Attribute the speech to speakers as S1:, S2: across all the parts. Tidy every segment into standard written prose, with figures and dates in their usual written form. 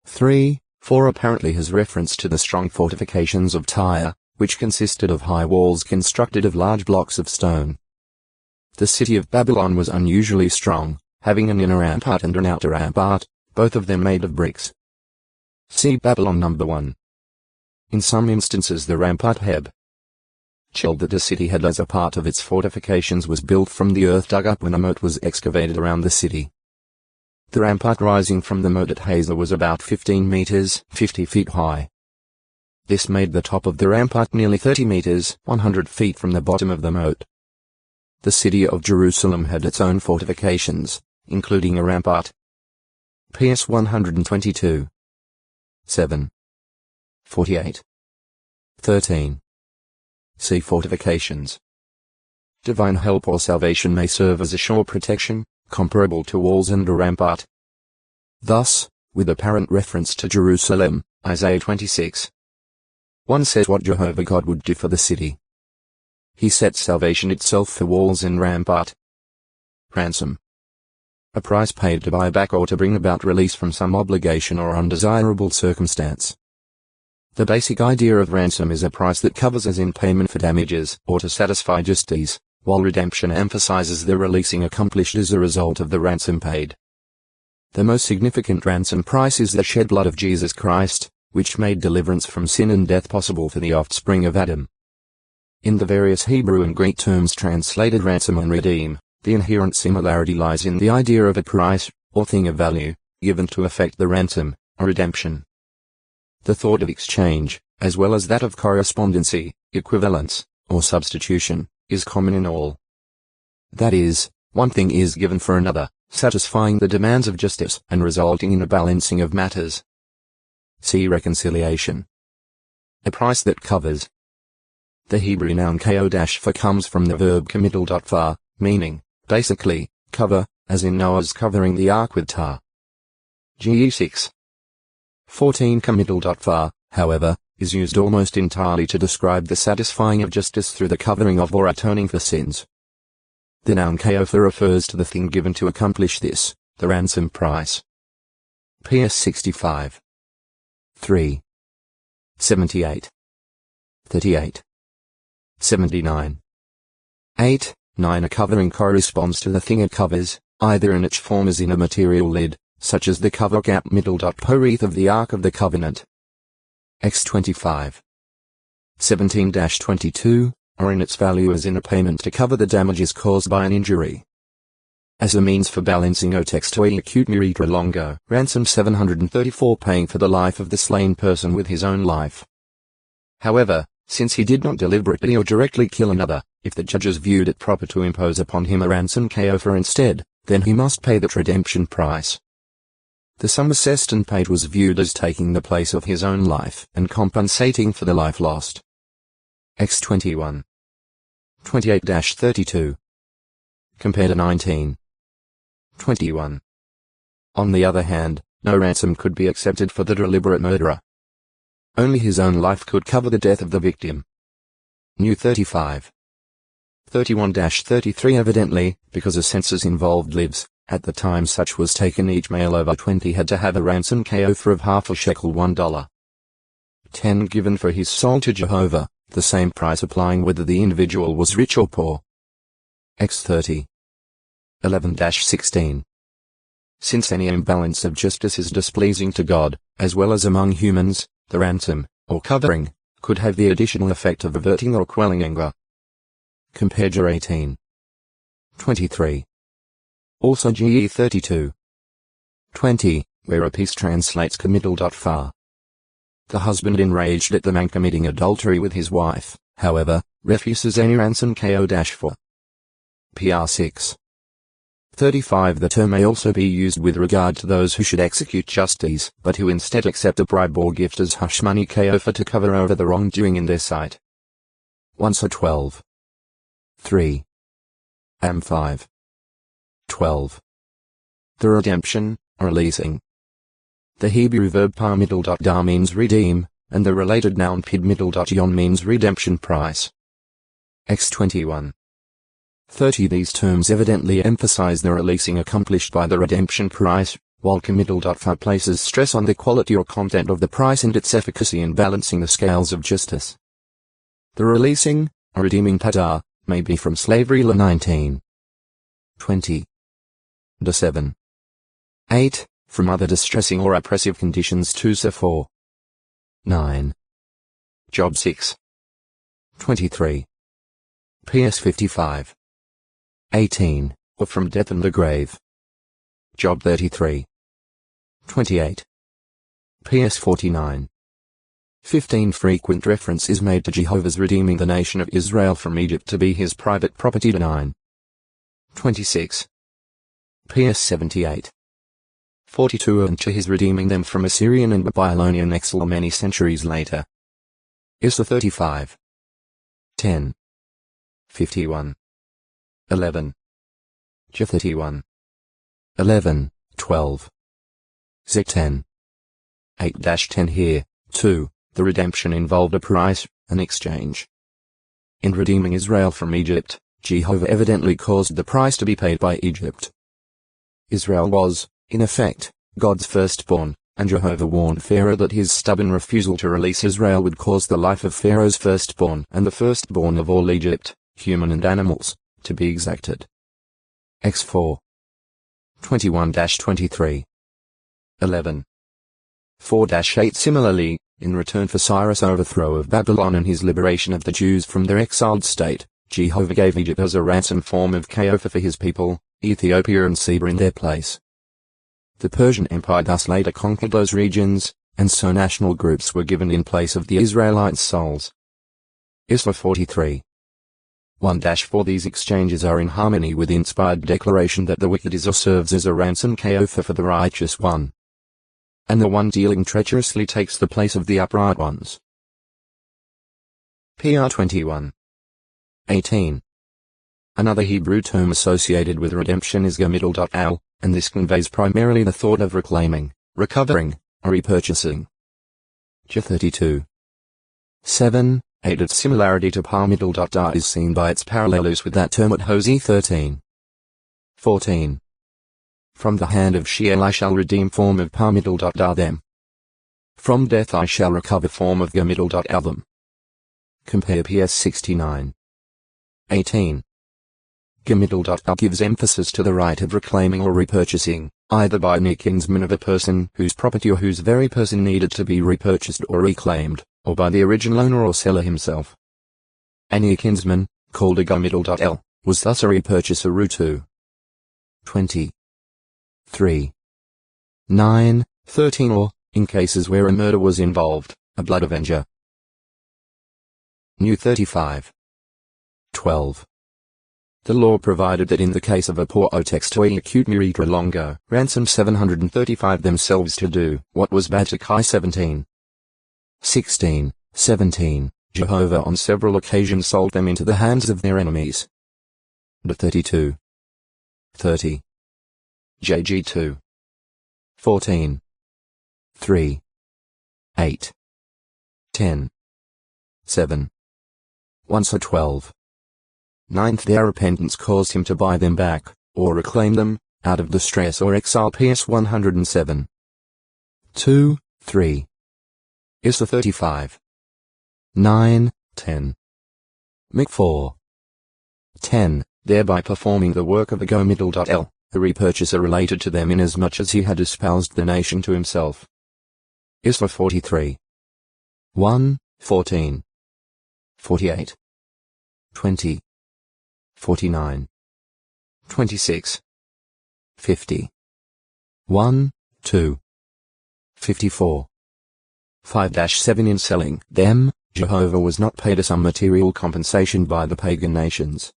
S1: 3. 4 apparently has reference to the strong fortifications of Tyre, which consisted of high walls constructed of large blocks of stone. The city of Babylon was unusually strong, having an inner rampart and an outer rampart, both of them made of bricks. See Babylon number 1. In some instances the rampart Heb Chil that the city had as a part of its fortifications was built from the earth dug up when a moat was excavated around the city. The rampart rising from the moat at Hazor was about 15 meters, 50 feet high. This made the top of the rampart nearly 30 meters, 100 feet from the bottom of the moat. The city of Jerusalem had its own fortifications, including a rampart. PS 122. 7. 48. 13. See fortifications. Divine help or salvation may serve as a shore protection, comparable to walls and a rampart. Thus, with apparent reference to Jerusalem, Isaiah 26. 1 says what Jehovah God would do for the city. He sets salvation itself for walls and rampart. Ransom. A price paid to buy back or to bring about release from some obligation or undesirable circumstance. The basic idea of ransom is a price that covers as in payment for damages or to satisfy justice, while redemption emphasizes the releasing accomplished as a result of the ransom paid. The most significant ransom price is the shed blood of Jesus Christ, which made deliverance from sin and death possible for the offspring of Adam. In the various Hebrew and Greek terms translated ransom and redeem, the inherent similarity lies in the idea of a price, or thing of value, given to effect the ransom, or redemption. The thought of exchange, as well as that of correspondency, equivalence, or substitution, is common in all. That is, one thing is given for another, satisfying the demands of justice and resulting in a balancing of matters. See reconciliation. A price that covers. The Hebrew noun ko-for comes from the verb kamidl.far, meaning, basically, cover, as in Noah's covering the ark with tar. Ge 6. 14 kamidl.far, however, is used almost entirely to describe the satisfying of justice through the covering of or atoning for sins. The noun ko-for refers to the thing given to accomplish this, the ransom price. PS 65. 3. 78. 38. 79. 8. 9 A covering corresponds to the thing it covers, either in its form as in a material lid, such as the cover gap middle.poreth of the Ark of the Covenant. X 25. 17-22, or in its value as in a payment to cover the damages caused by an injury. As a means for balancing o textoi acute miritra longo, ransom 734 paying for the life of the slain person with his own life. However, since he did not deliberately or directly kill another, if the judges viewed it proper to impose upon him a ransom ko-for instead, then he must pay that redemption price. The sum assessed and paid was viewed as taking the place of his own life and compensating for the life lost. X 21. 28-32. Compared to 19. 21. On the other hand, no ransom could be accepted for the deliberate murderer. Only his own life could cover the death of the victim. New 35. 31-33 Evidently, because a census involved lives, at the time such was taken each male over 20 had to have a ransom ko-for of half a shekel $1. 10 given for his soul to Jehovah, the same price applying whether the individual was rich or poor. X 30. 11-16. Since any imbalance of justice is displeasing to God, as well as among humans, the ransom, or covering, could have the additional effect of averting or quelling anger. Compare Jer 18. 23. Also Ge 32. 20, where a piece translates kamidl.far. The husband enraged at the man committing adultery with his wife, however, refuses any ransom ko-for. PR 6. 35 The term may also be used with regard to those who should execute justice, but who instead accept a bribe or gift as hush money ko-for to cover over the wrongdoing in their sight. 1 So 12. 3. Am 5. 12. The redemption, releasing. The Hebrew verb par-middle.dar means redeem, and the related noun pid-middle.yon means redemption price. X 21. 30 These terms evidently emphasize the releasing accomplished by the redemption price, while committal.5 places stress on the quality or content of the price and its efficacy in balancing the scales of justice. The releasing, or redeeming qadar, may be from slavery law 19. 20. De 7. 8. From other distressing or oppressive conditions 2 Sa 4. 9. Job 6. 23. PS 55. 18. Or from death and the grave. Job 33. 28. PS 49. 15. Frequent reference is made to Jehovah's redeeming the nation of Israel from Egypt to be his private property. 9. 26. PS 78. 42. And to his redeeming them from Assyrian and Babylonian exile many centuries later. Isra 35. 10. 51. 11. J 31. 11, 12. Z 10. 8-10 here, 2. The redemption involved a price, an exchange. In redeeming Israel from Egypt, Jehovah evidently caused the price to be paid by Egypt. Israel was, in effect, God's firstborn, and Jehovah warned Pharaoh that his stubborn refusal to release Israel would cause the life of Pharaoh's firstborn and the firstborn of all Egypt, human and animals, to be exacted. X 4. 21-23. 11. 4-8. Similarly, in return for Cyrus' overthrow of Babylon and his liberation of the Jews from their exiled state, Jehovah gave Egypt as a ransom form of Kaofa for his people, Ethiopia and Seba in their place. The Persian Empire thus later conquered those regions, and so national groups were given in place of the Israelites' souls. Isra 43. 1-4. These exchanges are in harmony with the inspired declaration that the wicked is or serves as a ransom Kaofa for the righteous one, and the one dealing treacherously takes the place of the upright ones. PR 21. 18. Another Hebrew term associated with redemption is gamidal.al, and this conveys primarily the thought of reclaiming, recovering, or repurchasing. J 32. 7. 8. Its similarity to palmidal.da is seen by its parallels with that term at Hosea 13. 14. From the hand of Sheol I shall redeem form of palmidal.da them. From death I shall recover form of gamidal.al them. Compare PS 69. 18. Gamidal.al gives emphasis to the right of reclaiming or repurchasing, either by near kinsman of a person whose property or whose very person needed to be repurchased or reclaimed, or by the original owner or seller himself. A near kinsman, called a gamidal.al, was thus a repurchaser Rutu. 20. 3. 9, 13 or, in cases where a murder was involved, a blood avenger. New 35. 12. The law provided that in the case of a poor otextoi acute miritra longo, ransom 735 themselves to do what was bad to Kai 17. 16, 17, Jehovah on several occasions sold them into the hands of their enemies. The 32. 30. JG 2. 14. 3. 8. 10. 7. 1 So 12. 9th Their repentance caused him to buy them back, or reclaim them, out of distress or exile PS 107. 2, 3. Isra 35. 9, 10. Mic 4. 10. Thereby performing the work of the gamidal.al, the repurchaser related to them inasmuch as he had espoused the nation to himself. Isra 43. 1, 14. 48. 20. 49. 26. 50. 1, 2. 54. 5-7 In selling them, Jehovah was not paid a sum material compensation by the pagan nations.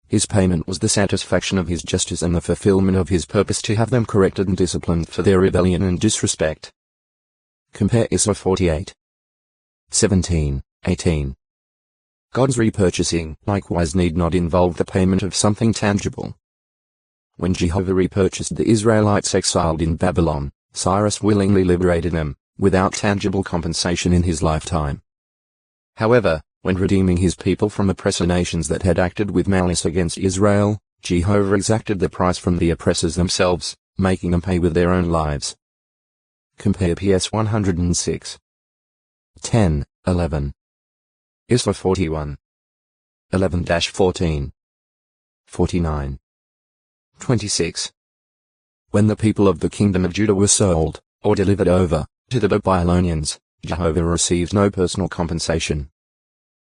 S1: His payment was the satisfaction of his justice and the fulfillment of his purpose to have them corrected and disciplined for their rebellion and disrespect. Compare Isra 48. 17, 18. God's repurchasing likewise need not involve the payment of something tangible. When Jehovah repurchased the Israelites exiled in Babylon, Cyrus willingly liberated them, without tangible compensation in his lifetime. However, when redeeming his people from oppressor nations that had acted with malice against Israel, Jehovah exacted the price from the oppressors themselves, making them pay with their own lives. Compare PS 106. 10, 11. Isra 41. 11-14. 49. 26. When the people of the kingdom of Judah were sold, or delivered over, to the Babylonians, Jehovah received no personal compensation.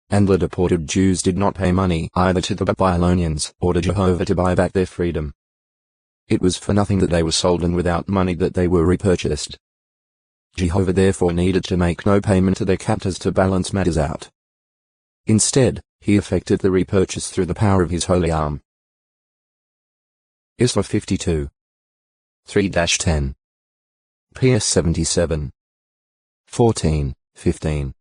S1: And the deported Jews did not pay money either to the Babylonians or to Jehovah to buy back their freedom. It was for nothing that they were sold and without money that they were repurchased. Jehovah therefore needed to make no payment to their captors to balance matters out. Instead, he effected the repurchase through the power of his holy arm. Isra 52. 3-10. PS 77. 14, 15.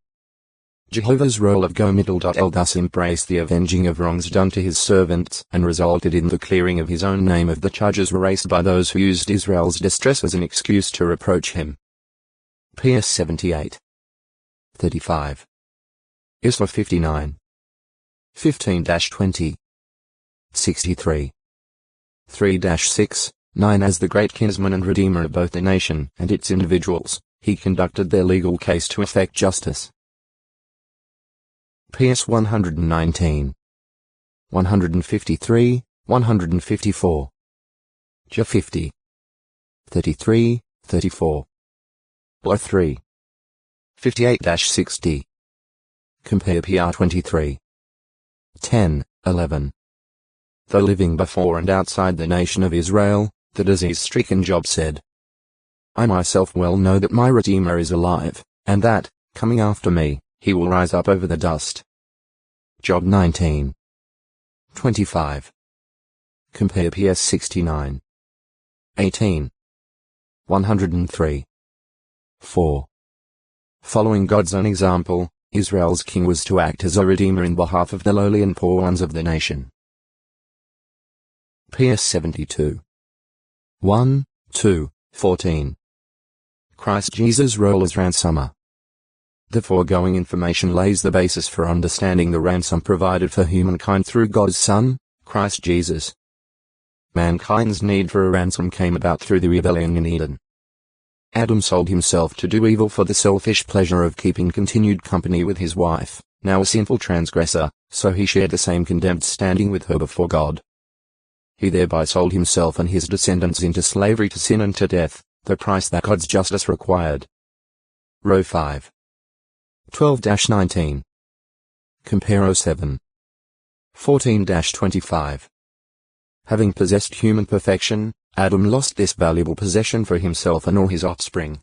S1: Jehovah's role of Go-Middle.L thus embraced the avenging of wrongs done to his servants and resulted in the clearing of his own name of the charges raised by those who used Israel's distress as an excuse to reproach him. PS 78. 35. Isra 59. 15-20. 63. 3-6, 9 As the great kinsman and redeemer of both the nation and its individuals, he conducted their legal case to effect justice. PS 119. 153, 154. J 50. 33, 34. Or 3. 58-60. Compare PR 23. 10, 11. Though living before and outside the nation of Israel, the disease-stricken Job said, I myself well know that my Redeemer is alive, and that, coming after me, he will rise up over the dust. Job 19. 25. Compare PS 69. 18. 103. 4. Following God's own example, Israel's king was to act as a redeemer in behalf of the lowly and poor ones of the nation. PS 72. 1, 2, 14. Christ Jesus' role as ransomer. The foregoing information lays the basis for understanding the ransom provided for humankind through God's Son, Christ Jesus. Mankind's need for a ransom came about through the rebellion in Eden. Adam sold himself to do evil for the selfish pleasure of keeping continued company with his wife, now a sinful transgressor, so he shared the same condemned standing with her before God. He thereby sold himself and his descendants into slavery to sin and to death, the price that God's justice required. Row 5. 12-19. Compare 07. 14-25. Having possessed human perfection, Adam lost this valuable possession for himself and all his offspring.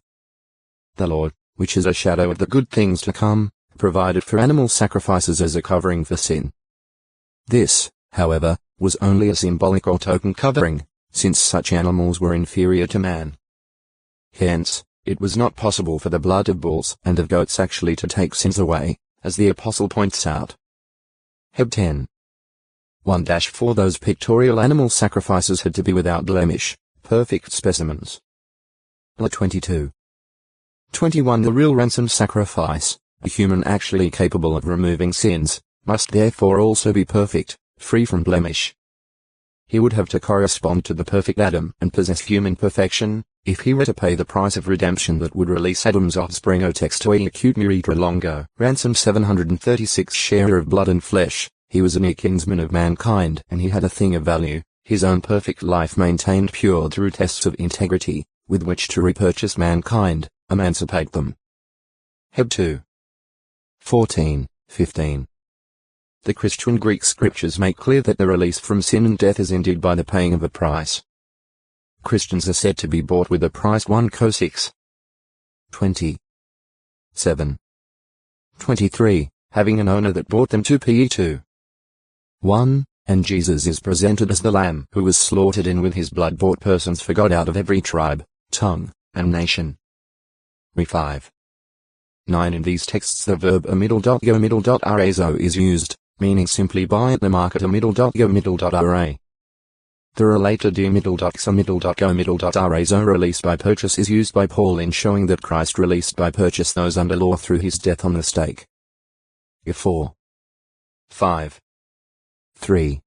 S1: The Lord, which is a shadow of the good things to come, provided for animal sacrifices as a covering for sin. This, however, was only a symbolic or token covering, since such animals were inferior to man. Hence, it was not possible for the blood of bulls and of goats actually to take sins away, as the Apostle points out. Heb 10. 1-4 Those pictorial animal sacrifices had to be without blemish, perfect specimens. La 22. 21 The real ransom sacrifice, a human actually capable of removing sins, must therefore also be perfect, free from blemish. He would have to correspond to the perfect Adam and possess human perfection, if he were to pay the price of redemption that would release Adam's offspring. O text to acute miritra longo. Ransom 736 Sharer of blood and flesh, he was a near kinsman of mankind and he had a thing of value, his own perfect life maintained pure through tests of integrity, with which to repurchase mankind, emancipate them. Heb 2. 14, 15. The Christian Greek scriptures make clear that the release from sin and death is indeed by the paying of a price. Christians are said to be bought with a price. 1 Co 6. 20. 7. 23, having an owner that bought them. 2 Pe 2. 1, and Jesus is presented as the Lamb who was slaughtered and with his blood bought persons for God out of every tribe, tongue, and nation. Re 5. 9 In these texts the verb a-go-razo is used, meaning simply buy at the market a-go-ra. The related d-go-razo released by purchase is used by Paul in showing that Christ released by purchase those under law through his death on the stake. 4. 5. 3.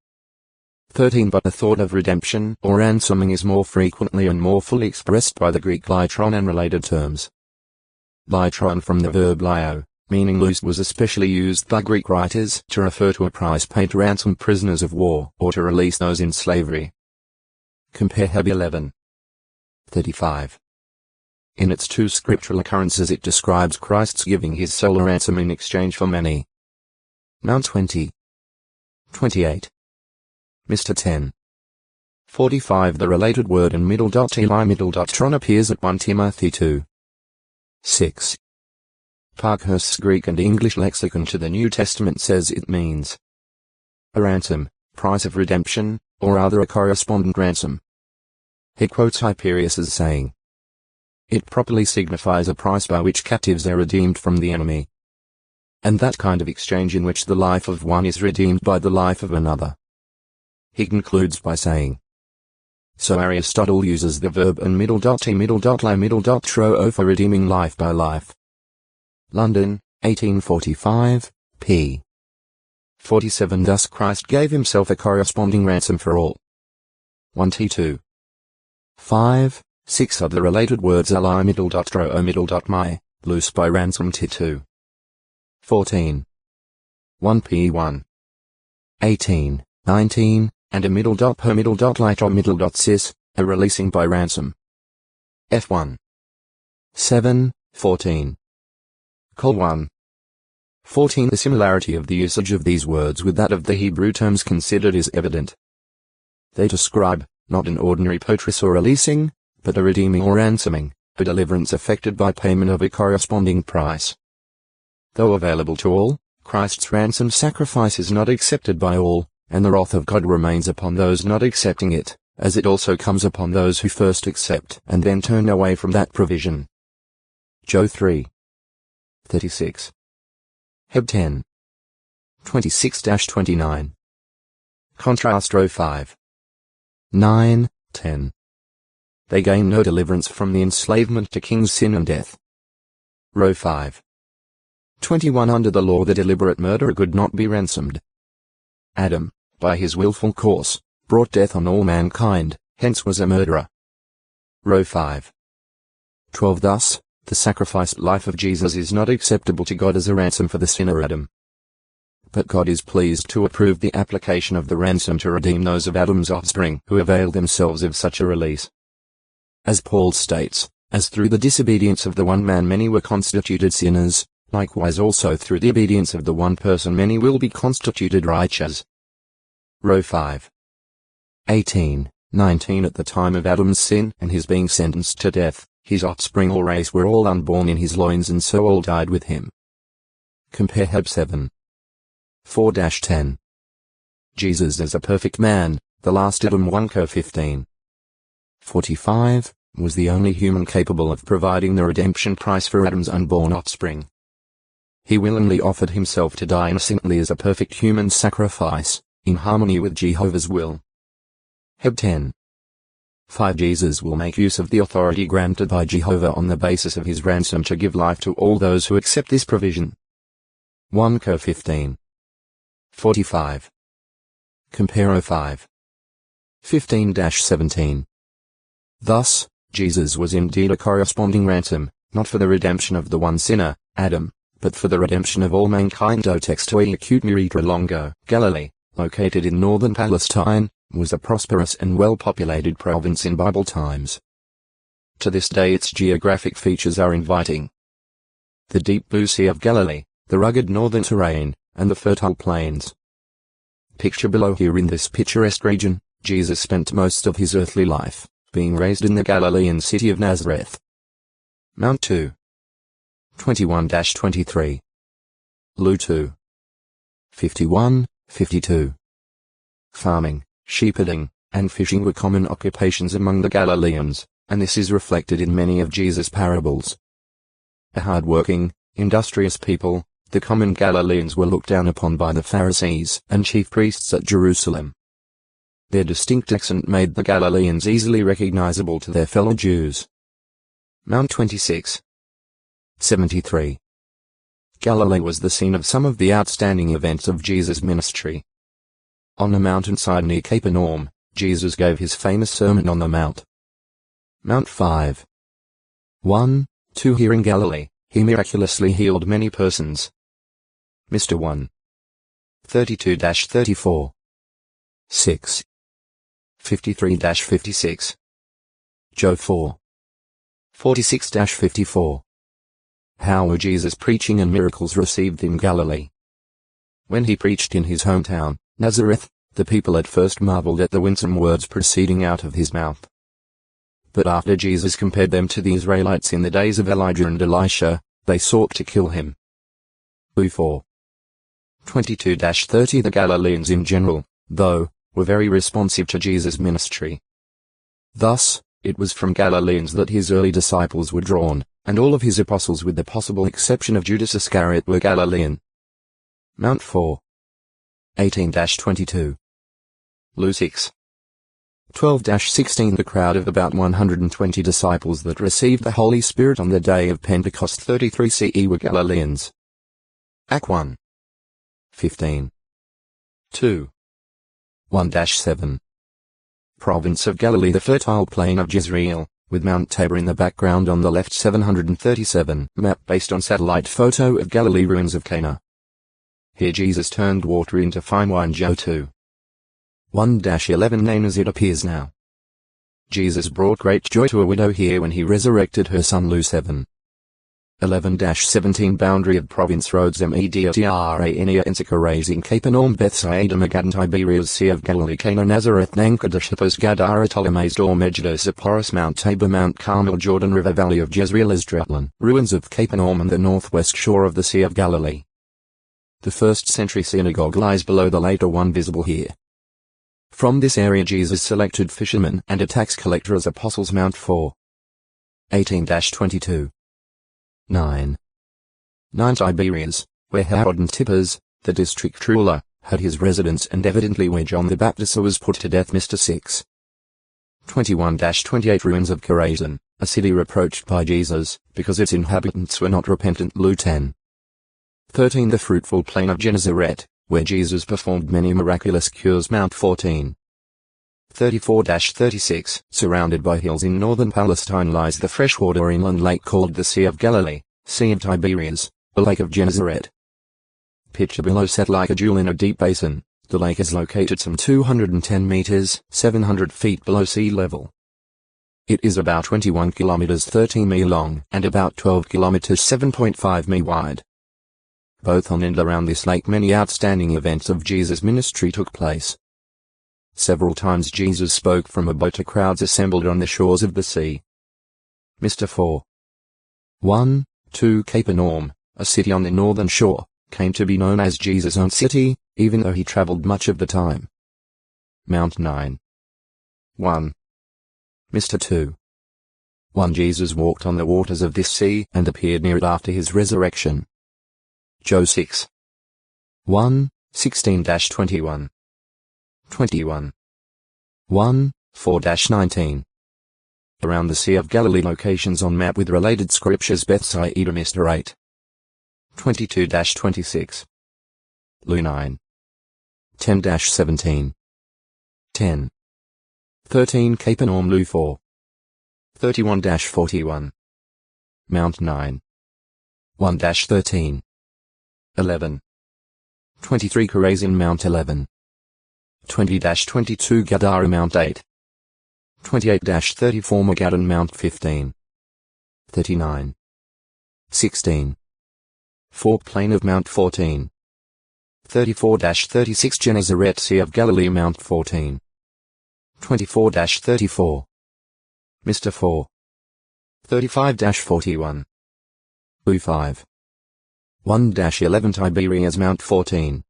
S1: 13. But the thought of redemption or ransoming is more frequently and more fully expressed by the Greek litron and related terms. Litron from the verb lio, meaning loose, was especially used by Greek writers to refer to a price paid to ransom prisoners of war or to release those in slavery. Compare Heb 11:35. In its two scriptural occurrences it describes Christ's giving his soul a ransom in exchange for many. Mount 20:28. Mr. 10:45. The related word in middle.tron appears at 1 Timothy 2:6. Parkhurst's Greek and English lexicon to the New Testament says it means a ransom, price of redemption, or rather a correspondent ransom. He quotes Hyperius as saying, "It properly signifies a price by which captives are redeemed from the enemy, and that kind of exchange in which the life of one is redeemed by the life of another." He concludes by saying, "So Aristotle uses the verb and tro for redeeming life by life." London, 1845, p. 47. Thus Christ gave himself a corresponding ransom for all. 1 T2. 5, 6 of the related words are li . Loose by ransom T2. 14. 1 P1. 18, 19, and a .per .cis, a releasing by ransom. F1. 7, 14. Col 1. 14. The similarity of the usage of these words with that of the Hebrew terms considered is evident. They describe, not an ordinary purchase or releasing, but a redeeming or ransoming, a deliverance effected by payment of a corresponding price. Though available to all, Christ's ransom sacrifice is not accepted by all, and the wrath of God remains upon those not accepting it, as it also comes upon those who first accept and then turn away from that provision. Joe 3:36. Heb 10. 26-29. Contrast row 5. 9, 10. They gain no deliverance from the enslavement to king's sin and death. Row 5. 21. Under the law the deliberate murderer could not be ransomed. Adam, by his willful course, brought death on all mankind, hence was a murderer. Row 5. 12. Thus, the sacrificed life of Jesus is not acceptable to God as a ransom for the sinner Adam. But God is pleased to approve the application of the ransom to redeem those of Adam's offspring who avail themselves of such a release. As Paul states, as through the disobedience of the one man many were constituted sinners, likewise also through the obedience of the one person many will be constituted righteous. Row 5. 18, 19. At the time of Adam's sin and his being sentenced to death, his offspring or race were all unborn in his loins and so all died with him. Compare Heb 7. 4-10. Jesus as a perfect man, the last Adam 1:15. 45, was the only human capable of providing the redemption price for Adam's unborn offspring. He willingly offered himself to die innocently as a perfect human sacrifice, in harmony with Jehovah's will. Heb 10. 5. Jesus will make use of the authority granted by Jehovah on the basis of his ransom to give life to all those who accept this provision. 1:15. 45. Compare 5. 15-17. Thus, Jesus was indeed a corresponding ransom, not for the redemption of the one sinner, Adam, but for the redemption of all mankind. Textoi acute Miritra Longo, Galilee, located in northern Palestine, was a prosperous and well-populated province in Bible times. To this day its geographic features are inviting. The deep blue Sea of Galilee, the rugged northern terrain, and the fertile plains. Picture below. Here in this picturesque region, Jesus spent most of his earthly life, being raised in the Galilean city of Nazareth. Mount 2. 21-23. Lu 2. 51, 52. Farming, shepherding, and fishing were common occupations among the Galileans, and this is reflected in many of Jesus' parables. A hard-working, industrious people, the common Galileans were looked down upon by the Pharisees and chief priests at Jerusalem. Their distinct accent made the Galileans easily recognizable to their fellow Jews. Mount 26. 73. Galilee was the scene of some of the outstanding events of Jesus' ministry. On a mountainside near Capernaum, Jesus gave his famous Sermon on the Mount. Mount 5. 1, 2 Here in Galilee, he miraculously healed many persons. Mr. 1. 32-34. 6. 53-56. Joe 4. 46-54. How were Jesus' preaching and miracles received in Galilee? When he preached in his hometown, Nazareth, the people at first marveled at the winsome words proceeding out of his mouth. But after Jesus compared them to the Israelites in the days of Elijah and Elisha, they sought to kill him. Luke 4. 22-30 The Galileans in general, though, were very responsive to Jesus' ministry. Thus, it was from Galileans that his early disciples were drawn, and all of his apostles with the possible exception of Judas Iscariot were Galilean. Mount 4. 18-22. Luke 6. 12-16 The crowd of about 120 disciples that received the Holy Spirit on the day of Pentecost 33 CE were Galileans. Act 1. 15. 2. 1-7. Province of Galilee The fertile plain of Jezreel, with Mount Tabor in the background on the left 737. Map based on satellite photo of Galilee ruins of Cana. Here Jesus turned water into fine wine. Joe 2. 1-11 Name as it appears now. Jesus brought great joy to a widow here when he resurrected her son. Luke 7. 11-17 Boundary of province roads Mediterranea Ensica Raising Capernaum Bethsaida Magadan Tiberias Sea of Galilee Cana Nazareth Nankadash Hippos Gadara Ptolemais Dor Megiddo Porus Mount Tabor Mount Carmel Jordan River Valley of Jezreel Esdraelon Ruins of Capernaum and the northwest shore of the Sea of Galilee. The first century synagogue lies below the later one visible here. From this area Jesus selected fishermen and a tax collector as apostles. Mount 4. 18-22. 9. Tiberias, where Herod Antipas, the district ruler, had his residence and evidently where John the Baptist was put to death. Mr. 6. 21-28 Ruins of Chorazin, a city reproached by Jesus, because its inhabitants were not repentant. Luke 10. 13 The fruitful plain of Gennesaret, where Jesus performed many miraculous cures. Mount 14. 34-36 Surrounded by hills in northern Palestine lies the freshwater inland lake called the Sea of Galilee, Sea of Tiberias, the Lake of Gennesaret. Picture below. Set like a jewel in a deep basin, the lake is located some 210 meters, 700 feet below sea level. It is about 21 kilometers 13 mi long and about 12 kilometers 7.5 mi wide. Both on and around this lake many outstanding events of Jesus' ministry took place. Several times Jesus spoke from a boat to crowds assembled on the shores of the sea. Mr. 4. 1, 2 Capernaum, a city on the northern shore, came to be known as Jesus' own city, even though he traveled much of the time. Mount 9. 1. Mr. 2. 1 Jesus walked on the waters of this sea and appeared near it after his resurrection. Joe 6. 1, 16-21. 21. 1, 4-19. Around the Sea of Galilee locations on map with related scriptures. Bethsaida Mr. 8. 22-26. Luke 9. 10-17. 10. 13 Capernaum. Luke 4. 31-41. Mount 9. 1-13. 11. 23 Chorazin. Mount 11. 20-22 Gadara. Mount 8. 28-34 Magadan. Mount 15. 39. 16. 4 Plain of Mount 14. 34-36 Gennesaret. Sea of Galilee. Mount 14. 24-34. Mr. 4. 35-41. Luke 5. 1-11 Tiberias. Mount 14.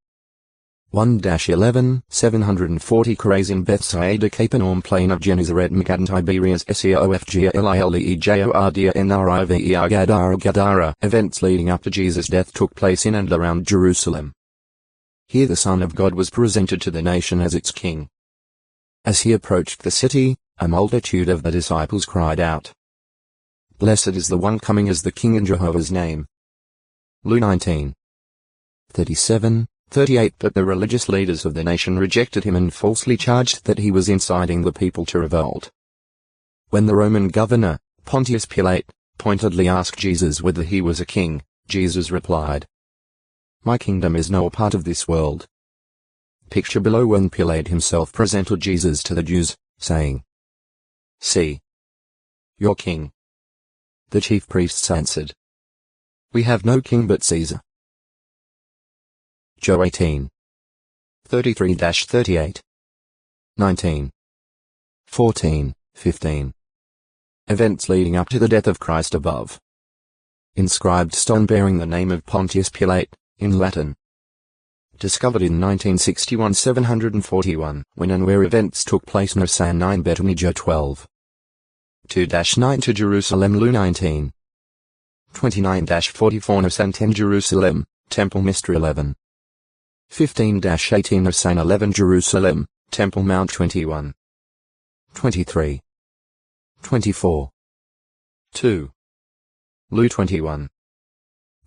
S1: 1-11, 740 Chorazin. Bethsaida. Capernaum. Plain of Gennesaret. Magadan. Tiberias. Seofgalileejordnriver Gadara. Events leading up to Jesus' death took place in and around Jerusalem. Here the Son of God was presented to the nation as its king. As he approached the city, a multitude of the disciples cried out, "Blessed is the one coming as the King in Jehovah's name." Luke 19. 37, 38 But the religious leaders of the nation rejected him and falsely charged that he was inciting the people to revolt. When the Roman governor, Pontius Pilate, pointedly asked Jesus whether he was a king, Jesus replied, "My kingdom is no part of this world." Picture below when Pilate himself presented Jesus to the Jews, saying, "See, your king." The chief priests answered, "We have no king but Caesar." Joe 18. 33-38. 19. 14, 15. Events leading up to the death of Christ above. Inscribed stone bearing the name of Pontius Pilate, in Latin. Discovered in 1961 741, when and where events took place. Nisan 9 Bethany Joe 12. 2-9 to Jerusalem Lu 19. 29-44 Nisan 10 Jerusalem, Temple Mystery 11. 15-18 Nisan 11 Jerusalem, Temple Mount 21. 23. 24. 2. Lu 21.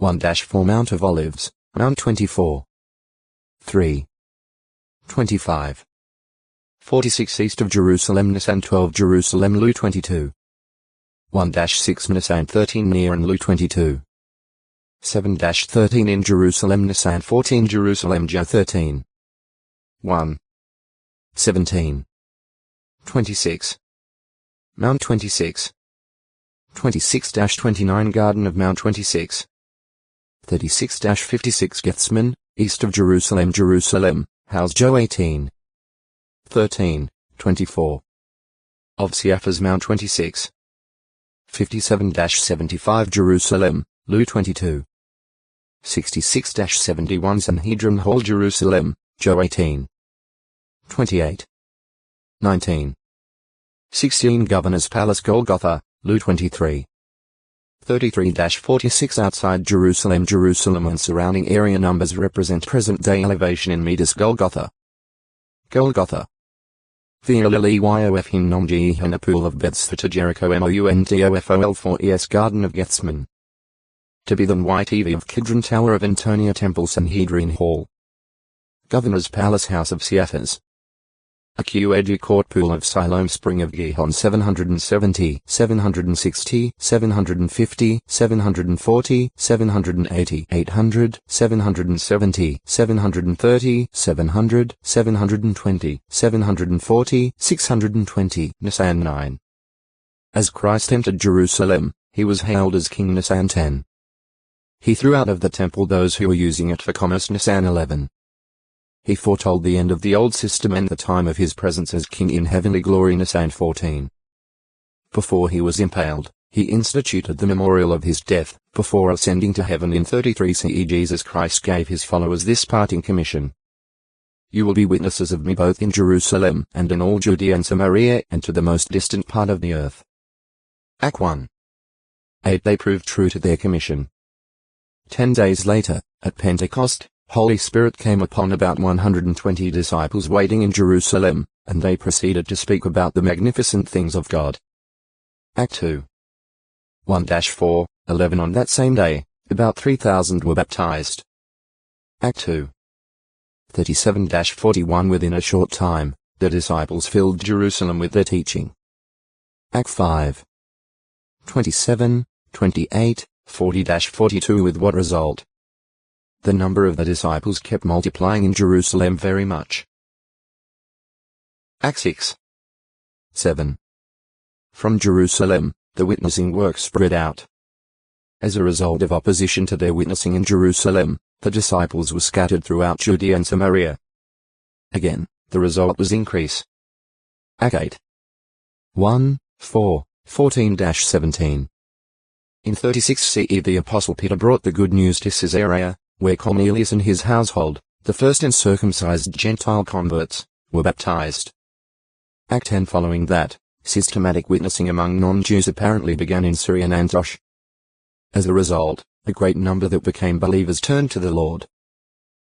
S1: 1-4 Mount of Olives, Mount 24. 3. 25. 46 East of Jerusalem Nisan 12 Jerusalem Lu 22. 1-6 Nisan 13 Near and Lu 22. 7-13 in Jerusalem Nisan 14 Jerusalem Jah 13. 1. 17. 26. Mount 26. 26-29 Garden of Mount 26. 36-56 Gethsemane, east of Jerusalem Jerusalem, House Joe 18. 13, 24. Of Caiaphas Mount 26. 57-75 Jerusalem, Lu 22. 66-71 Sanhedrin Hall Jerusalem, Joe 18. 28. 19. 16 Governor's Palace Golgotha, Lu 23. 33-46 Outside Jerusalem Jerusalem and surrounding area numbers represent present-day elevation in meters Golgotha. Golgotha. VLLEYOF Hin Nom Gehenna Pool of Bethesda Jericho MOUNTOFOL4ES Garden of Gethsemane. To be the YTV of Kidron Tower of Antonia Temple Sanhedrin Hall. Governor's Palace House of Caiaphas. Acuedu Court Pool of Siloam Spring of Gihon 770, 760, 750, 740, 780, 800, 770, 730, 700, 720, 740, 620, Nisan 9. As Christ entered Jerusalem, he was hailed as King Nisan 10. He threw out of the temple those who were using it for commerce Nisan 11. He foretold the end of the old system and the time of his presence as king in heavenly glory Nisan 14. Before he was impaled, he instituted the memorial of his death. Before ascending to heaven in 33 CE Jesus Christ gave his followers this parting commission. You will be witnesses of me both in Jerusalem and in all Judea and Samaria and to the most distant part of the earth. Act 1. 8 They proved true to their commission. 10 days later, at Pentecost, Holy Spirit came upon about 120 disciples waiting in Jerusalem, and they proceeded to speak about the magnificent things of God. Act 2. 1-4, 11 On that same day, about 3,000 were baptized. Act 2. 37-41 Within a short time, the disciples filled Jerusalem with their teaching. Act 5. 27, 28, 40-42 With what result? The number of the disciples kept multiplying in Jerusalem very much. Act 6. 7. From Jerusalem, the witnessing work spread out. As a result of opposition to their witnessing in Jerusalem, the disciples were scattered throughout Judea and Samaria. Again, the result was increase. Act 8. 1, 4, 14-17. In 36 CE the Apostle Peter brought the good news to Caesarea, where Cornelius and his household, the first uncircumcised Gentile converts, were baptized. Act 10 Following that, systematic witnessing among non-Jews apparently began in Syria and Antioch. As a result, a great number that became believers turned to the Lord.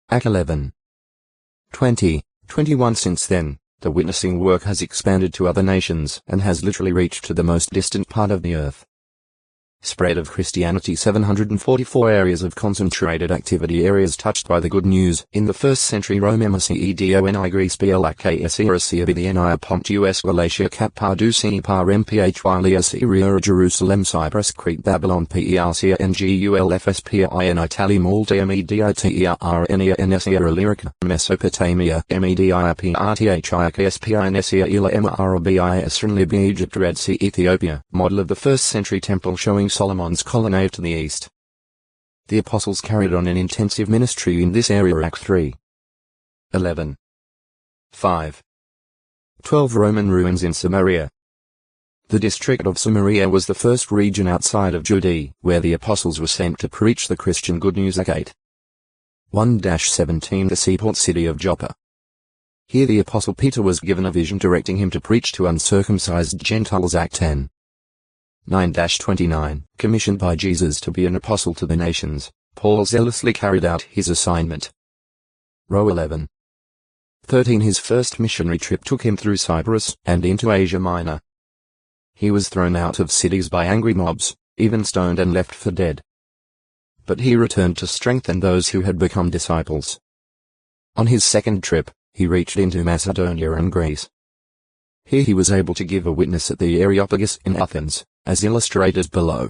S1: Act 11. 20, 21 Since then, the witnessing work has expanded to other nations and has literally reached to the most distant part of the earth.
S2: Spread of Christianity. 744 areas of concentrated activity. Areas touched by the good news. In the 1st century Rome, Macedoni, Greece, Blaks, Asia, Bithynia, Pontus, Galatia, Cappadocia, Mphy, Syria, Jerusalem, Cyprus, Crete, Babylon, Persia, Ngulf, Spin, Italy, Malta, Media, Ternia, Enesia, Illyrica, Mesopotamia, Media, Parthia, Spin, Elia, Arabi, Assyrian, Libya, Egypt, Red Sea, Ethiopia. Model of the 1st century temple showing Solomon's colonnade to the east. The apostles carried on an intensive ministry in this area. Act 3. 11. 5. 12 Roman ruins in Samaria. The district of Samaria was the first region outside of Judea where the apostles were sent to preach the Christian good news. Act 8. 1-17 The seaport city of Joppa. Here the apostle Peter was given a vision directing him to preach to uncircumcised Gentiles. Act 10. 9-29 Commissioned by Jesus to be an apostle to the nations, Paul zealously carried out his assignment. Row 11. 13 His first missionary trip took him through Cyprus and into Asia Minor. He was thrown out of cities by angry mobs, even stoned and left for dead. But he returned to strengthen those who had become disciples. On his second trip, he reached into Macedonia and Greece. Here he was able to give a witness at the Areopagus in Athens, as illustrated below.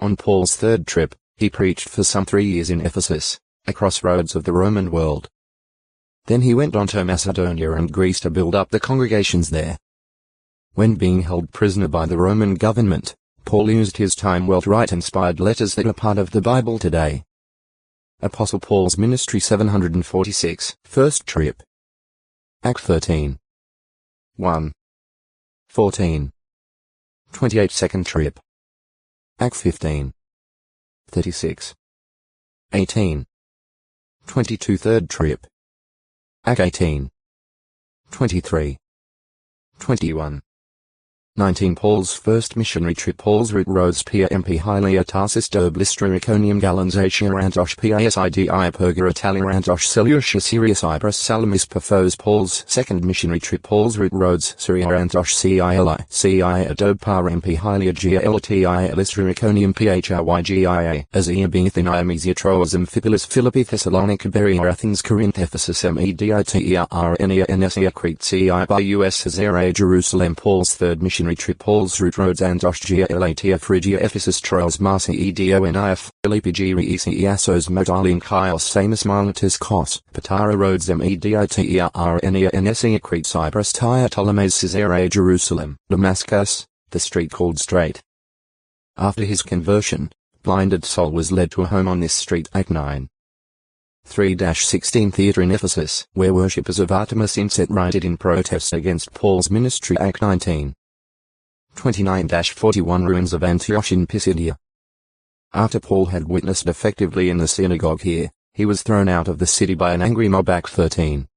S2: On Paul's third trip, he preached for some 3 years in Ephesus, a crossroads of the Roman world. Then he went on to Macedonia and Greece to build up the congregations there. When being held prisoner by the Roman government, Paul used his time well to write inspired letters that are part of the Bible today. Apostle Paul's ministry. 746 First trip. Act 13. 1. 14. 28 Second trip. Act 15. 36. 18. 22 Third trip. Act 18. 23. 21. 19 Paul's first missionary trip. Paul's route. Rhodes, Pia, Mphy, Hylia, Tarsus, Derbe, Lystra, Iconium, Galens, Asia, Antioch, Pisidia, Perga, Italia, Antioch, Seleucia, Syria, Cyprus, Salamis, Paphos. Paul's second missionary trip. Paul's route. Rhodes, Syria, Antioch, Cili, Derbe, Par, Mphy, Hylia, Gia, Elatia, Lystra, Iconium, Phrygia, Asia, Bithynia, Mysia, Troas, Amphipolis, Philippi, Thessalonica, Berea, Athens, Corinth, Ephesus, Media, Ternia, Enesia, Crete, Cibus, Caesarea, Jerusalem. Paul's third missionary trip. Paul's route. Rhodes, Antioch, Gia, Elatia, Phrygia, Ephesus, Troas, Macedonia, Philippi, Giri, Assos, Modalian, Chios, Samos, Miletus, Kos, Patara, Rhodes, Media, Ternia, Enesia, Crete, Cyprus, Tyre, Ptolemais, Caesarea, Jerusalem, Damascus, the street called Straight. After his conversion, blinded Saul was led to a home on this street. Act 9. 3-16 Theatre in Ephesus, where worshippers of Artemis Inset rioted in protest against Paul's ministry. Act 19. 29-41 Ruins of Antioch in Pisidia. After Paul had witnessed effectively in the synagogue here, he was thrown out of the city by an angry mob. Act 13.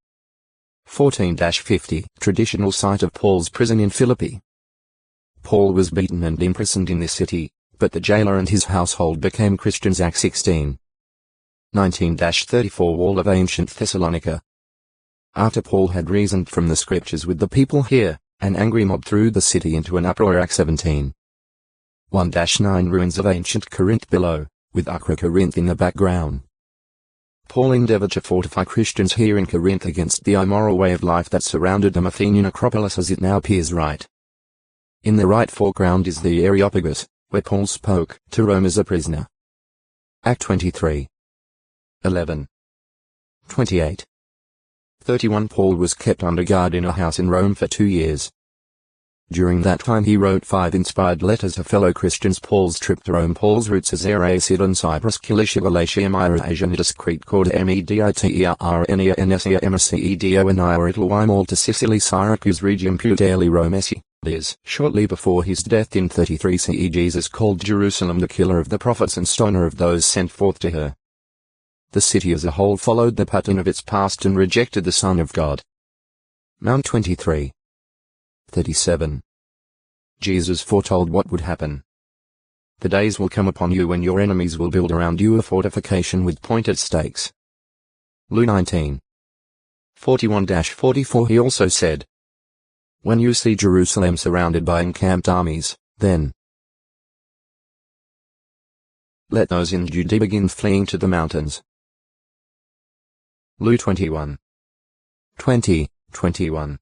S2: 14-50 Traditional site of Paul's prison in Philippi. Paul was beaten and imprisoned in this city, but the jailer and his household became Christians. Act 16. 19-34 Wall of ancient Thessalonica. After Paul had reasoned from the scriptures with the people here, an angry mob threw the city into an uproar. Act 17. 1-9 Ruins of ancient Corinth below, with Acra Corinth in the background. Paul endeavored to fortify Christians here in Corinth against the immoral way of life that surrounded the Athenian Acropolis as it now appears. Right. In the right foreground is the Areopagus, where Paul spoke to Rome as a prisoner. Act 23. 11. 28. 31 Paul was kept under guard in a house in Rome for 2 years. During that time he wrote 5 inspired letters to fellow Christians. Paul's trip to Rome. Paul's route. Caesarea, Sidon, Cyprus, Cilicia, Galatia, Myra, Asia, Nidus, Crete, Corda, Media, Ternia, Enesia, Macedonia, Italy, Malta, Sicily, Syracuse, Regium, Puteoli, Rome, Shortly before his death in 33 CE, Jesus called Jerusalem the killer of the prophets and stoner of those sent forth to her. The city as a whole followed the pattern of its past and rejected the Son of God. Mount 23. 37. Jesus foretold what would happen. The days will come upon you when your enemies will build around you a fortification with pointed stakes. Luke 19. 41-44 He also said, when you see Jerusalem surrounded by encamped armies, then
S1: let those in Judea begin fleeing to the mountains. Lu 21. 20:21.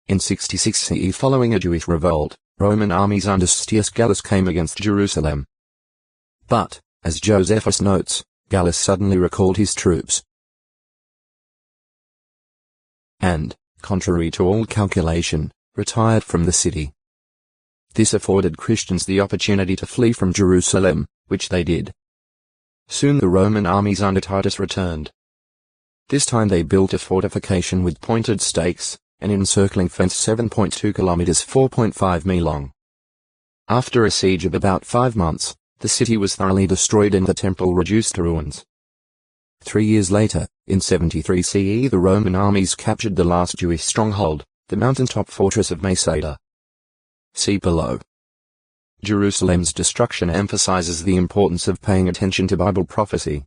S1: In 66 CE, following a Jewish revolt, Roman armies under Stius Gallus came against Jerusalem. But, as Josephus notes, Gallus suddenly recalled his troops and, contrary to all calculation, retired from the city. This afforded Christians the opportunity to flee from Jerusalem, which they did. Soon the Roman armies under Titus returned. This time they built a fortification with pointed stakes, an encircling fence 7.2 kilometers 4.5 mi long. After a siege of about 5 months, the city was thoroughly destroyed and the temple reduced to ruins. 3 years later, in 73 CE, the Roman armies captured the last Jewish stronghold, the mountaintop fortress of Masada. See below. Jerusalem's destruction emphasizes the importance of paying attention to Bible prophecy.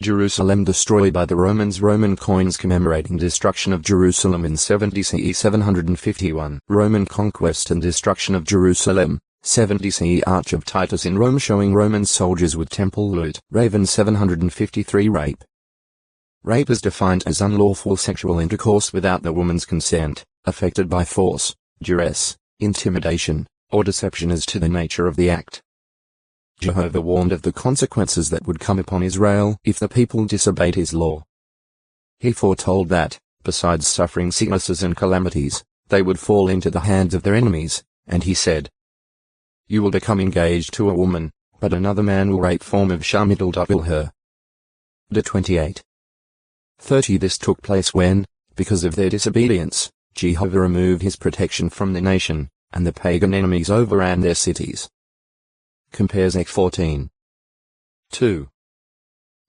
S1: Jerusalem destroyed by the Romans. Roman coins commemorating destruction of Jerusalem in 70 CE 751. Roman conquest and destruction of Jerusalem, 70 CE. Arch of Titus in Rome showing Roman soldiers with temple loot. Raven 753. Rape. Rape is defined as unlawful sexual intercourse without the woman's consent, affected by force, duress, intimidation, or deception as to the nature of the act. Jehovah warned of the consequences that would come upon Israel if the people disobeyed his law. He foretold that, besides suffering sicknesses and calamities, they would fall into the hands of their enemies, and he said, "You will become engaged to a woman, but another man will rape form of Shamiddle her." De 28:30. This took place when, because of their disobedience, Jehovah removed his protection from the nation, and the pagan enemies overran their cities. Compares Ek 14:2.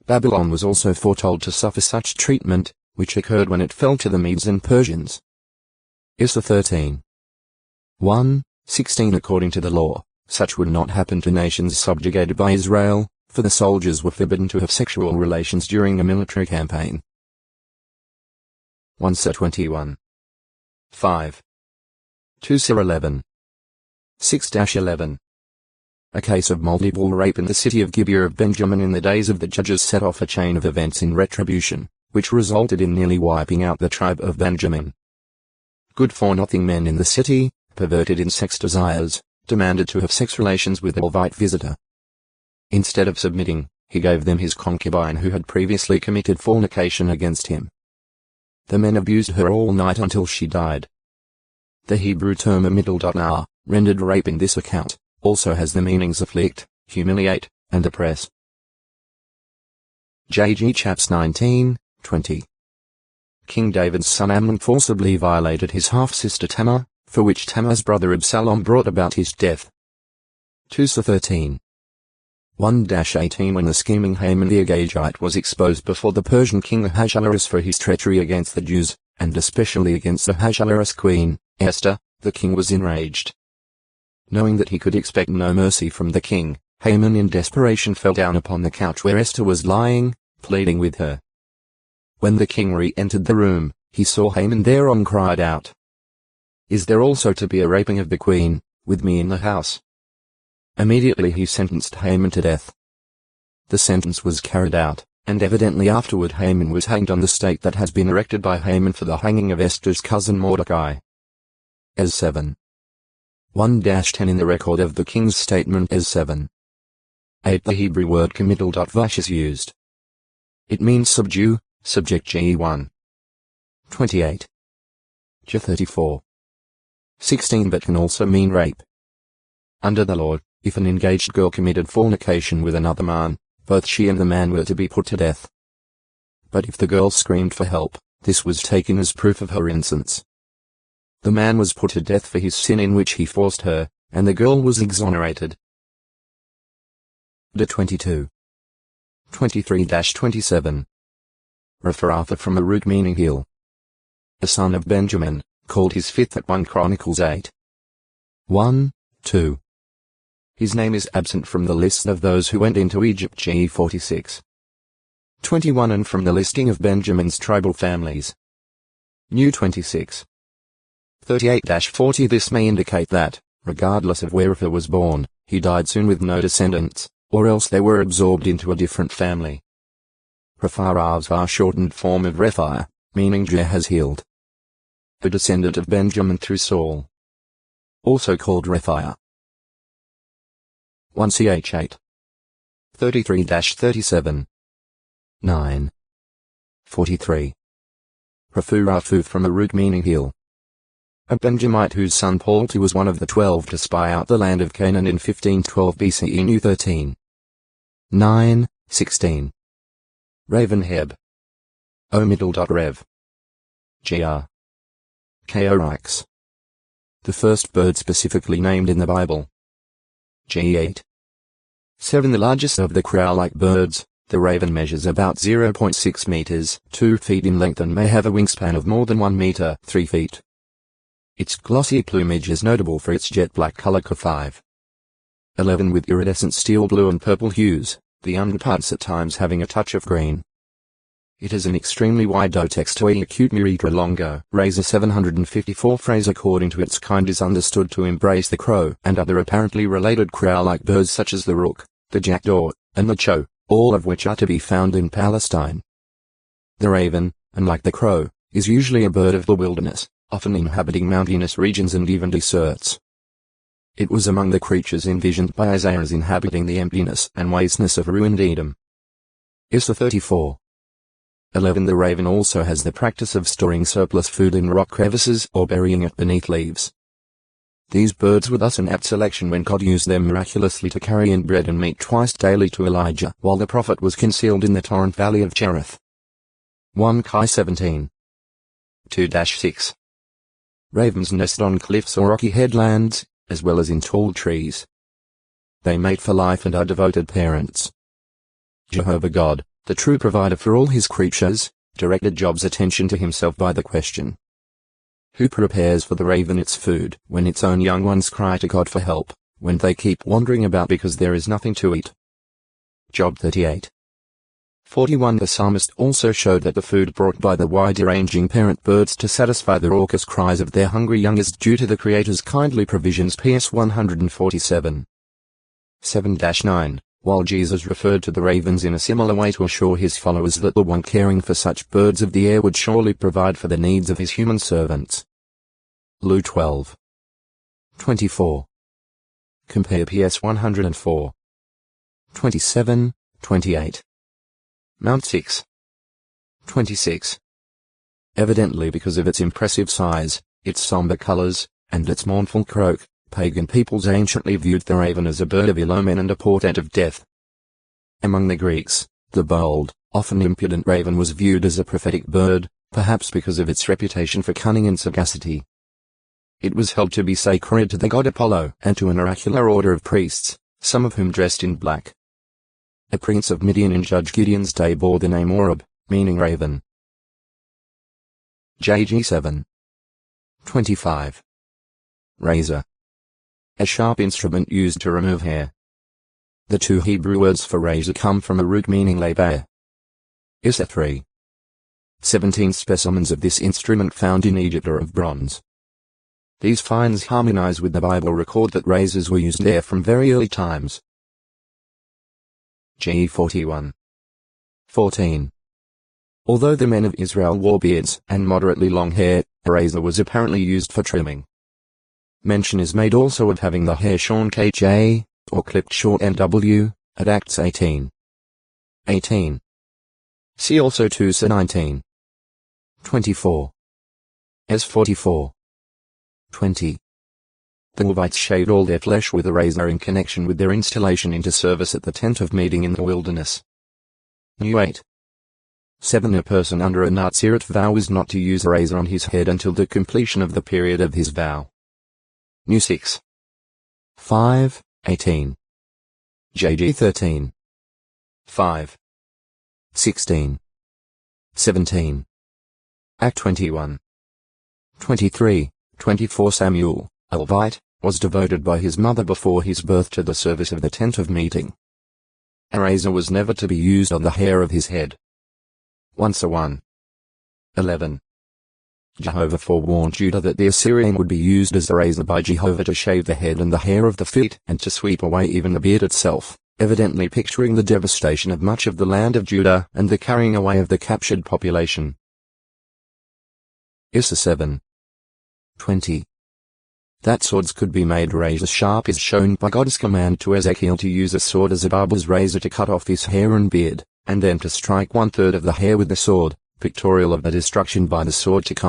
S1: Babylon was also foretold to suffer such treatment, which occurred when it fell to the Medes and Persians. Issa 13:1-16. According to the law, such would not happen to nations subjugated by Israel, for the soldiers were forbidden to have sexual relations during a military campaign. 1 Sir 21:5. 2 Sir 11. 6-11. A case of multiple rape in the city of Gibeah of Benjamin in the days of the judges set off a chain of events in retribution, which resulted in nearly wiping out the tribe of Benjamin. Good-for-nothing men in the city, perverted in sex desires, demanded to have sex relations with a Levite visitor. Instead of submitting, he gave them his concubine who had previously committed fornication against him. The men abused her all night until she died. The Hebrew term amiddle.nar, rendered rape in this account, also has the meanings afflict, humiliate, and oppress. J.G. Chaps 19:20. King David's son Amnon forcibly violated his half-sister Tamar, for which Tamar's brother Absalom brought about his death. 2 Sir 13. 1-18. When the scheming Haman the Agagite was exposed before the Persian king Ahasuerus for his treachery against the Jews, and especially against Ahasuerus' queen, Esther, the king was enraged. Knowing that he could expect no mercy from the king, Haman in desperation fell down upon the couch where Esther was lying, pleading with her. When the king re-entered the room, he saw Haman there and cried out, "Is there also to be a raping of the queen, with me in the house?" Immediately he sentenced Haman to death. The sentence was carried out, and evidently afterward Haman was hanged on the stake that has been erected by Haman for the hanging of Esther's cousin Mordecai. As 7. 1-10. In the record of the king's statement as 7. 8. The Hebrew word kamiddle.vash is used. It means subdue, subject Ge1. 28. Ge 34. 16. But can also mean rape. Under the law, if an engaged girl committed fornication with another man, both she and the man were to be put to death. But if the girl screamed for help, this was taken as proof of her innocence. The man was put to death for his sin in which he forced her, and the girl was exonerated. De 22. 23-27. Rapharatha from a root meaning hill. A son of Benjamin, called his fifth at 1 Chronicles 8. 1-2. His name is absent from the list of those who went into Egypt Ge 46. 21 and from the listing of Benjamin's tribal families. New 26. 38-40. This may indicate that, regardless of where he was born, he died soon with no descendants,
S2: or else they were absorbed into a different family. Rapha's are shortened form of Rephaiah, meaning Jah has healed. A descendant of Benjamin through Saul. Also called Rephaiah. 1ch8. 33-37. 9. 43. Raphu from a root meaning hill. A Benjamite whose son Palti was one of the 12 to spy out the land of Canaan in 1512 BCE knew 13. 9, 16. Ravenheb. O middle.rev. Gr. K.O. The first bird specifically named in the Bible. G8. 7. The largest of the crow-like birds, the raven measures about 0.6 meters, 2 feet in length and may have a wingspan of more than 1 meter, 3 feet. Its glossy plumage is notable for its jet black color. 5. 11. With iridescent steel blue and purple hues, the underparts at times having a touch of green. It has an extremely wide dotex to acute muritra longo, razor 754 phrase according to its kind is understood to embrace the crow and other apparently related crow-like birds such as the rook, the jackdaw, and the chow, all of which are to be found in Palestine. The raven, unlike the crow, is usually a bird of the wilderness, often inhabiting mountainous regions and even deserts. It was among the creatures envisioned by Isaiah as inhabiting the emptiness and wasteness of ruined Edom. Issa 34. 11. The raven also has the practice of storing surplus food in rock crevices or burying it beneath leaves. These birds were thus an apt selection when God used them miraculously to carry in bread and meat twice daily to Elijah while the prophet was concealed in the torrent valley of Cherith. 1 Kai 17. 2-6. Ravens nest on cliffs or rocky headlands, as well as in tall trees. They mate for life and are devoted parents. Jehovah God, the true provider for all his creatures, directed Job's attention to himself by the question: who prepares for the raven its food when its own young ones cry to God for help, when they keep wandering about because there is nothing to eat? Job 38. 41. The psalmist also showed that the food brought by the wide-ranging parent birds to satisfy the raucous cries of their hungry young is due to the Creator's kindly provisions. PS 147. 7-9. While Jesus referred to the ravens in a similar way to assure his followers that the one caring for such birds of the air would surely provide for the needs of his human servants. Luke 12. 24. Compare PS 104. 27, 28. Mount 6. 26. Evidently because of its impressive size, its somber colors, and its mournful croak, pagan peoples anciently viewed the raven as a bird of ill omen and a portent of death. Among the Greeks, the bold, often impudent raven was viewed as a prophetic bird, perhaps because of its reputation for cunning and sagacity. It was held to be sacred to the god Apollo and to an oracular order of priests, some of whom dressed in black. A prince of Midian in Judge Gideon's day bore the name Oreb, meaning raven. JG 7. 25. Razor. A sharp instrument used to remove hair. The two Hebrew words for razor come from a root meaning lay bare. Issa 3. 17 specimens of this instrument found in Egypt are of bronze. These finds harmonize with the Bible record that razors were used there from very early times. G 41. 14. Although the men of Israel wore beards and moderately long hair, a razor was apparently used for trimming. Mention is made also of having the hair shorn KJ, or clipped short NW, at Acts 18. 18. See also 2 19. 24. S 44. 20. The Levites shaved all their flesh with a razor in connection with their installation into service at the tent of meeting in the wilderness. New 8. 7. A person under a Nazirite vow is not to use a razor on his head until the completion of the period of his vow. New 6. 5, 18. JG 13. 5. 16. 17. Act 21. 23, 24. Samuel, a Levite, was devoted by his mother before his birth to the service of the tent of meeting. A razor was never to be used on the hair of his head. 1 11. Jehovah forewarned Judah that the Assyrian would be used as a razor by Jehovah to shave the head and the hair of the feet and to sweep away even the beard itself, evidently picturing the devastation of much of the land of Judah and the carrying away of the captured population. Issa 7. 20. That swords could be made razor sharp is shown by God's command to Ezekiel to use a sword as a barber's razor to cut off his hair and beard, and then to strike 1/3 of the hair with the sword, pictorial of the destruction by the sword to come.